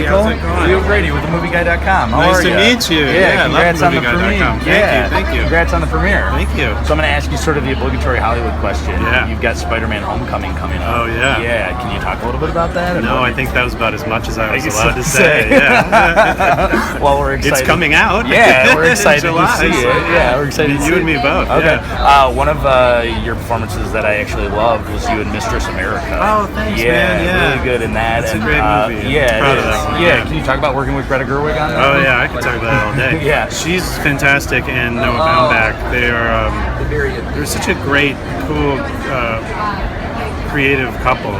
Michael. How's it going? Leo Grady with AMovieGuy.com. How Nice are to you? meet you. Yeah, congrats on the AMovieGuy.com. premiere. Thank you. Congrats on the premiere. Thank you. So I'm going to ask you sort of the obligatory Hollywood question. Yeah. You've got Spider-Man Homecoming coming up. Oh, yeah. Yeah. Can you talk a little bit about that? No, I think that was about as much as I was I allowed to guess say. Yeah. Well, we're excited. It's coming out. Yeah, we're excited in July, to see it. Yeah, we're excited to see You and it. me both. Okay. Yeah. One of your performances that I actually loved was you in Mistress America. Oh, thanks, man. Yeah. Really good in that. It's a and, great movie. Yeah, Proud it of is. that one. Yeah. Can you talk about working with Greta Gerwig on that? Oh yeah, I could talk about it all day. Yeah. She's fantastic, and Noah Baumbach. They're such a great, cool, creative couple.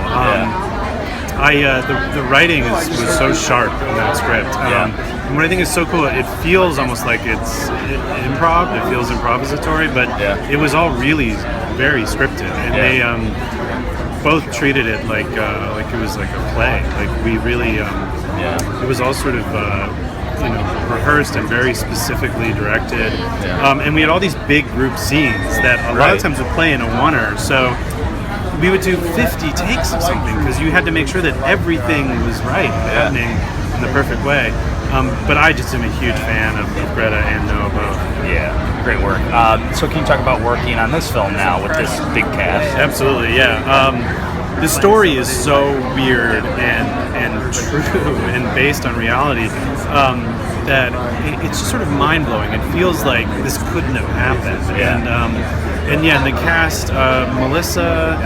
The writing was so sharp in that script. And what I think is so cool, it feels almost like it's improv. It feels improvisatory, but it was all really very scripted, and they both treated it like it was like a play. Like we really, it was all sort of rehearsed and very specifically directed. And we had all these big group scenes that a lot of times would play in a oneer. So we would do 50 takes of something because you had to make sure that everything was right, happening in the perfect way. But I just am a huge fan of Greta and Noah both. Yeah, great work. So can you talk about working on this film now with this big cast? Absolutely, yeah. The story is so weird and true and based on reality that it's just sort of mind-blowing. It feels like this couldn't have happened. And the cast, Melissa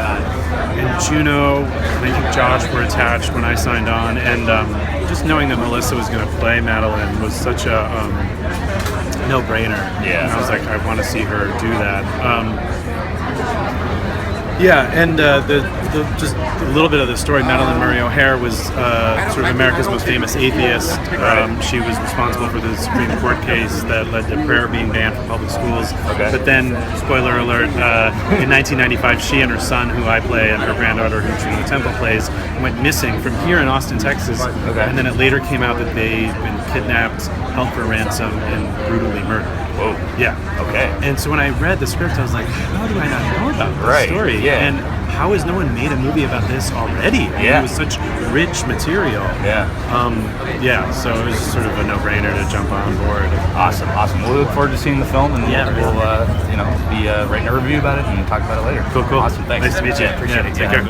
and Juno, and I think Josh were attached when I signed on, and just knowing that Melissa was going to play Madeline was such a no-brainer. Yeah. And I was like, I want to see her do that. Just a little bit of the story. Madeline Murray O'Hare was sort of America's most famous atheist. She was responsible for the Supreme Court case that led to prayer being banned from public schools. But then, spoiler alert, in 1995, she and her son, who I play, and her granddaughter, who Juno Temple plays, went missing from here in Austin, Texas. And then it later came out that they'd been kidnapped, held for ransom, and brutally murdered. Whoa. Yeah. Okay. And so when I read the script, I was like, how do I not know about this story? Yeah. And how has no one made a movie about this already? It was such rich material. So it was sort of a no-brainer to jump on board. Awesome. Well, we look forward to seeing the film, and we'll be writing a review about it and talk about it later. Cool. Awesome. Thanks. Nice to meet you. Appreciate it. Take care.